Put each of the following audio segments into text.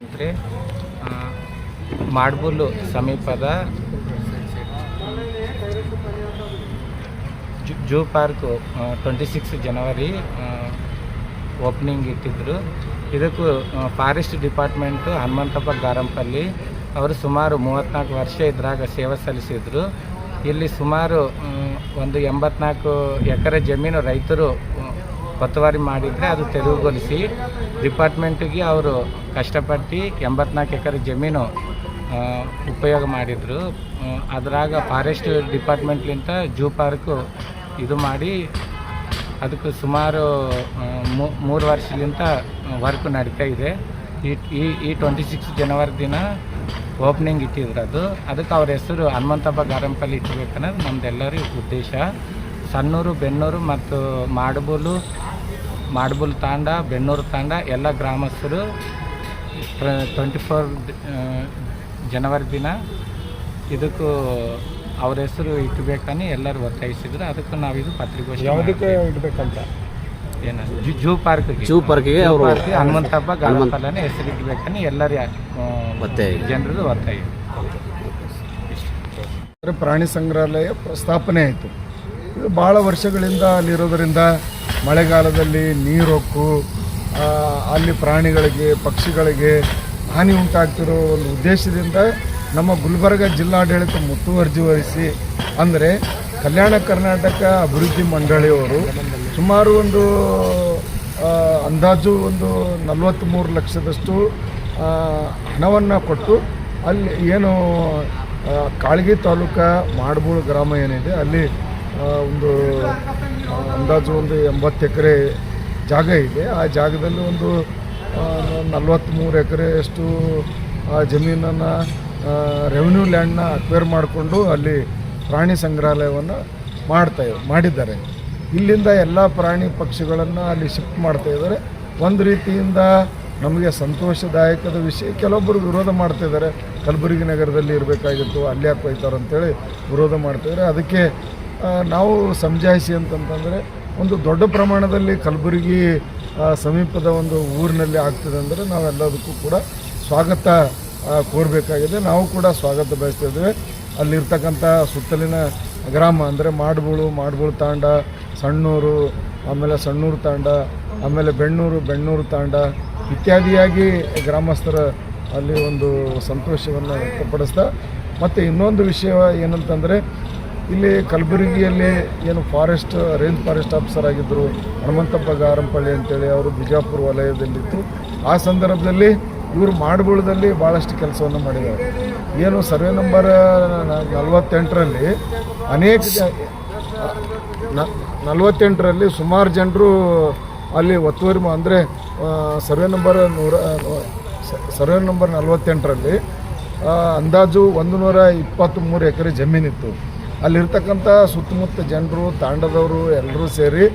ಅಂದರೆ ಮಾಡ್ಬುಲ್ಲು ಸಮೀಪದ zoo park 26 ಜನವರಿ opening ಇಟ್ಟಿದ್ದರು. ಇದಕ್ಕೂ ಫಾರೆಸ್ಟ್ ಡಿಪಾರ್ಟ್ಮೆಂಟು ಹನುಮಂತಪ್ಪ ಗಾರಂಪಲ್ಲಿ ಅವರು ಸುಮಾರು 34 ವರ್ಷ ಇದ್ರಾಗ ಸೇವೆ ಸಲ್ಲಿಸಿದರು. ಇಲ್ಲಿ ಸುಮಾರು ಒಂದು 84 ಎಕರೆ ಜಮೀನು ರೈತರು ಒತ್ತುವರಿ ಮಾಡಿದರೆ ಅದು ತೆರವುಗೊಳಿಸಿ ಡಿಪಾರ್ಟ್ಮೆಂಟಿಗೆ ಅವರು ಕಷ್ಟಪಟ್ಟು 84 ಎಕರೆ ಜಮೀನು ಉಪಯೋಗ ಮಾಡಿದರು. ಅದ್ರಾಗ ಫಾರೆಸ್ಟ್ ಡಿಪಾರ್ಟ್ಮೆಂಟ್ಲಿಂದ ಜೂ ಪಾರ್ಕು ಇದು ಮಾಡಿ ಅದಕ್ಕೆ ಸುಮಾರು 3 ವರ್ಷದಿಂದ ವರ್ಕ್ ನಡೀತಾ ಇದೆ. ಈ 26 ಜನವರಿ ದಿನ ಓಪನಿಂಗ್ ಇಟ್ಟಿದ್ರು. ಅದಕ್ಕೆ ಅವ್ರ ಹೆಸರು ಹನುಮಂತಪ್ಪ ಗಾರಂಪಲ್ಲಿ ಇಟ್ಟಬೇಕನ್ನೋದು ನಮ್ಮದೆಲ್ಲರ ಉದ್ದೇಶ. ಸಣ್ಣೂರು, ಬೆನ್ನೂರು ಮತ್ತು ಮಾಡ್ಬುಲ್ ತಾಂಡ, ಬೆನ್ನೂರು ತಾಂಡ ಎಲ್ಲ ಗ್ರಾಮಸ್ಥರು 24 ಜನವರಿ ದಿನ ಇದಕ್ಕೂ ಅವ್ರ ಹೆಸರು ಇಟ್ಟಬೇಕನ್ನು ಎಲ್ಲರೂ ಒತ್ತಾಯಿಸಿದ್ರು. ಅದಕ್ಕೆ ನಾವಿದು ಪತ್ರಿಕೋಷ್ಠಿ ಯಾವುದಕ್ಕೆ ಇಡಬೇಕಂತ ಏನು ಜೂ ಪಾರ್ಕಿಗೆ ಅವರು ಹನುಮಂತಪ್ಪ ಗಾರಂಪಲ್ಲನೇ ಹೆಸರು ಇಟ್ಟಬೇಕನ್ನು ಎಲ್ಲರ ಜನರದು ಒತ್ತಾಯ. ಪ್ರಾಣಿ ಸಂಗ್ರಹಾಲಯ ಸ್ಥಾಪನೆ ಆಯಿತು. ಇದು ಭಾಳ ವರ್ಷಗಳಿಂದ ಅಲ್ಲಿರೋದರಿಂದ ಮಳೆಗಾಲದಲ್ಲಿ ನೀರೊಕ್ಕು ಅಲ್ಲಿ ಪ್ರಾಣಿಗಳಿಗೆ, ಪಕ್ಷಿಗಳಿಗೆ ಹಾನಿ ಉಂಟಾಗ್ತಿರೋ ಒಂದು ಉದ್ದೇಶದಿಂದ ನಮ್ಮ ಗುಲ್ಬರ್ಗ ಜಿಲ್ಲಾಡಳಿತ ಮುತುವರ್ಜಿ ವಹಿಸಿ, ಅಂದರೆ ಕಲ್ಯಾಣ ಕರ್ನಾಟಕ ಅಭಿವೃದ್ಧಿ ಮಂಡಳಿಯವರು ಸುಮಾರು ಒಂದು ಅಂದಾಜು ಒಂದು 43 ಲಕ್ಷದಷ್ಟು ಹಣವನ್ನು ಕೊಟ್ಟು ಅಲ್ಲಿ ಏನು ಕಾಳಗಿ ತಾಲೂಕು ಮಾಡ್ಬೂಳು ಗ್ರಾಮ ಏನಿದೆ ಅಲ್ಲಿ ಒಂದು ಅಂದಾಜು ಒಂದು 80 ಎಕರೆ ಜಾಗ ಇದೆ. ಆ ಜಾಗದಲ್ಲಿ ಒಂದು 43 ಎಕರೆಯಷ್ಟು ಜಮೀನನ್ನು ರೆವಿನ್ಯೂ ಲ್ಯಾಂಡ್ನ ಅಕ್ವೈರ್ ಮಾಡಿಕೊಂಡು ಅಲ್ಲಿ ಪ್ರಾಣಿ ಸಂಗ್ರಹಾಲಯವನ್ನು ಮಾಡಿದ್ದಾರೆ. ಇಲ್ಲಿಂದ ಎಲ್ಲ ಪ್ರಾಣಿ ಪಕ್ಷಿಗಳನ್ನು ಅಲ್ಲಿ ಶಿಫ್ಟ್ ಮಾಡ್ತಾಯಿದ್ದಾರೆ. ಒಂದು ರೀತಿಯಿಂದ ನಮಗೆ ಸಂತೋಷದಾಯಕದ ವಿಷಯ. ಕೆಲವೊಬ್ಬರು ವಿರೋಧ ಮಾಡ್ತಾಯಿದ್ದಾರೆ, ಕಲಬುರಗಿ ನಗರದಲ್ಲಿ ಇರಬೇಕಾಗಿತ್ತು, ಅಲ್ಲಿ ಯಾಕೆ ಹೋಯ್ತಾರೆ ಅಂತೇಳಿ ವಿರೋಧ ಮಾಡ್ತಾಯಿದ್ದಾರೆ. ಅದಕ್ಕೆ ನಾವು ಸಮಜಾಯಿಸಿ ಅಂತಂತಂದರೆ ಒಂದು ದೊಡ್ಡ ಪ್ರಮಾಣದಲ್ಲಿ ಕಲಬುರಗಿ ಸಮೀಪದ ಒಂದು ಊರಿನಲ್ಲಿ ಆಗ್ತದೆ ಅಂದರೆ ನಾವೆಲ್ಲದಕ್ಕೂ ಕೂಡ ಸ್ವಾಗತ ಕೋರಬೇಕಾಗಿದೆ. ನಾವು ಕೂಡ ಸ್ವಾಗತ ಬಯಸ್ತಿದ್ದೇವೆ. ಅಲ್ಲಿರ್ತಕ್ಕಂಥ ಸುತ್ತಲಿನ ಗ್ರಾಮ ಅಂದರೆ ಮಾಡ್ಬೂಳು ತಾಂಡ, ಸಣ್ಣೂರು, ಆಮೇಲೆ ಸಣ್ಣೂರು ತಾಂಡ, ಆಮೇಲೆ ಬೆಣ್ಣೂರು ತಾಂಡ ಇತ್ಯಾದಿಯಾಗಿ ಗ್ರಾಮಸ್ಥರ ಅಲ್ಲಿ ಒಂದು ಸಂತೋಷವನ್ನು ವ್ಯಕ್ತಪಡಿಸ್ತಾ, ಮತ್ತು ಇನ್ನೊಂದು ವಿಷಯ ಏನಂತಂದರೆ ಇಲ್ಲಿ ಕಲಬುರಗಿಯಲ್ಲಿ ಏನು ರೇಂಜ್ ಫಾರೆಸ್ಟ್ ಆಫೀಸರ್ ಆಗಿದ್ದರು ಹನುಮಂತಪ್ಪ ಗಾರಂಪಳ್ಳಿ ಅಂತೇಳಿ, ಅವರು ಬಿಜಾಪುರ ವಲಯದಲ್ಲಿತ್ತು. ಆ ಸಂದರ್ಭದಲ್ಲಿ ಇವರು ಮಾಡ್ಬೂಳದಲ್ಲಿ ಭಾಳಷ್ಟು ಕೆಲಸವನ್ನು ಮಾಡಿದ್ದಾರೆ. ಏನು ಸರ್ವೆ ನಂಬರ್ 48ರಲ್ಲಿ ಸುಮಾರು ಜನರು ಅಲ್ಲಿ ಒತ್ತುವರಿ ಅಂದರೆ ಸರ್ವೆ ನಂಬರ್ 48ರಲ್ಲಿ ಅಂದಾಜು 123 ಎಕರೆ ಜಮೀನಿತ್ತು. ಅಲ್ಲಿರ್ತಕ್ಕಂಥ ಸುತ್ತಮುತ್ತ ಜನರು, ತಾಂಡದವರು ಎಲ್ಲರೂ ಸೇರಿ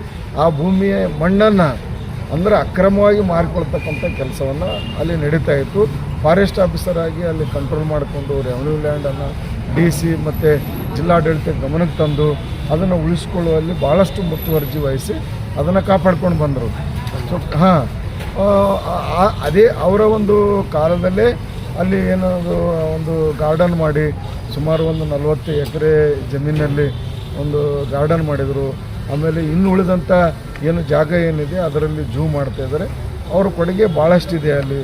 ಆ ಭೂಮಿಯ ಮಣ್ಣನ್ನು ಅಂದರೆ ಅಕ್ರಮವಾಗಿ ಮಾರಿಕೊಳ್ತಕ್ಕಂಥ ಕೆಲಸವನ್ನು ಅಲ್ಲಿ ನಡೀತಾ ಇತ್ತು. ಫಾರೆಸ್ಟ್ ಆಫೀಸರ್ ಆಗಿ ಅಲ್ಲಿ ಕಂಟ್ರೋಲ್ ಮಾಡಿಕೊಂಡು ರೆವಿನ್ಯೂ ಲ್ಯಾಂಡನ್ನು DC ಮತ್ತು ಜಿಲ್ಲಾಡಳಿತ ಗಮನಕ್ಕೆ ತಂದು ಅದನ್ನು ಉಳಿಸ್ಕೊಳ್ಳುವಲ್ಲಿ ಭಾಳಷ್ಟು ಮುತುವರ್ಜಿ ವಹಿಸಿ ಅದನ್ನು ಕಾಪಾಡ್ಕೊಂಡು ಬಂದರು. ಸೊ ಅದೇ ಅವರ ಒಂದು ಕಾಲದಲ್ಲೇ ಅಲ್ಲಿ ಏನದು ಒಂದು ಗಾರ್ಡನ್ ಮಾಡಿ ಸುಮಾರು ಒಂದು 40 ಎಕರೆ ಜಮೀನಲ್ಲಿ ಒಂದು ಗಾರ್ಡನ್ ಮಾಡಿದರು. ಆಮೇಲೆ ಇನ್ನು ಉಳಿದಂಥ ಏನು ಜಾಗ ಏನಿದೆ ಅದರಲ್ಲಿ ಜೂ ಮಾಡ್ತಾಯಿದ್ದಾರೆ. ಅವ್ರ ಕೊಡುಗೆ ಭಾಳಷ್ಟಿದೆ. ಅಲ್ಲಿ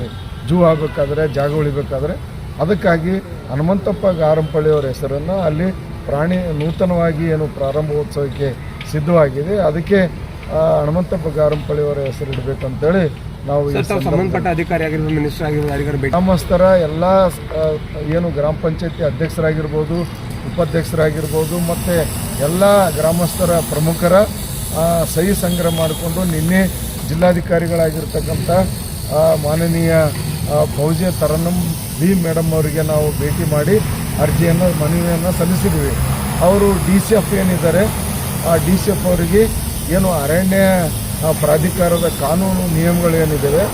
ಜೂ ಆಗಬೇಕಾದ್ರೆ, ಜಾಗ ಉಳಿಬೇಕಾದ್ರೆ, ಅದಕ್ಕಾಗಿ ಹನುಮಂತಪ್ಪ ಗಾರಂಪಳ್ಳಿಯವರ ಹೆಸರನ್ನು ಅಲ್ಲಿ ನೂತನವಾಗಿ ಏನು ಪ್ರಾರಂಭೋತ್ಸವಕ್ಕೆ ಸಿದ್ಧವಾಗಿದೆ. ಅದಕ್ಕೆ ಹನುಮಂತಪ್ಪ ಗಾರಂಪಳ್ಳಿಯವರ ಹೆಸರು ಇಡಬೇಕಂತೇಳಿ ನಾವು ಸಂಬಂಧಪಟ್ಟ ಅಧಿಕಾರಿ ಆಗಿರ್ಬೋದು, ಮಿನಿಸ್ಟರ್ ಆಗಿರ್ಬೋದು, ಗ್ರಾಮಸ್ಥರ ಎಲ್ಲ ಏನು ಗ್ರಾಮ ಪಂಚಾಯತಿ ಅಧ್ಯಕ್ಷರಾಗಿರ್ಬೋದು, ಉಪಾಧ್ಯಕ್ಷರಾಗಿರ್ಬೋದು, ಮತ್ತು ಎಲ್ಲ ಗ್ರಾಮಸ್ಥರ ಪ್ರಮುಖರ ಸಹಿ ಸಂಗ್ರಹ ಮಾಡಿಕೊಂಡು ನಿನ್ನೆ ಜಿಲ್ಲಾಧಿಕಾರಿಗಳಾಗಿರ್ತಕ್ಕಂಥ ಮಾನನೀಯ ಫೌಜಿಯಾ ತರನ್ನಂ ಬಿ ಮೇಡಮ್ ಅವರಿಗೆ ನಾವು ಭೇಟಿ ಮಾಡಿ ಮನವಿಯನ್ನು ಸಲ್ಲಿಸಿದ್ವಿ. ಅವರು DCF ಏನಿದ್ದಾರೆ ಆ DCF ಅವರಿಗೆ ಏನು ಅರಣ್ಯ ಪ್ರಾಧಿಕಾರದ ಕಾನೂನು ನಿಯಮಗಳೇನಿದ್ದಾವೆ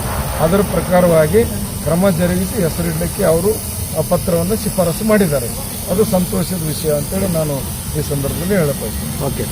ಅದರ ಪ್ರಕಾರವಾಗಿ ಕ್ರಮ ಜರುಗಿಸಿ ಹೆಸರಿಡಲಿಕ್ಕೆ ಅವರು ಪತ್ರವನ್ನು ಶಿಫಾರಸು ಮಾಡಿದ್ದಾರೆ. ಅದು ಸಂತೋಷದ ವಿಷಯ ಅಂತೇಳಿ ನಾನು ಈ ಸಂದರ್ಭದಲ್ಲಿ ಹೇಳಬಹುದು. ಓಕೆ.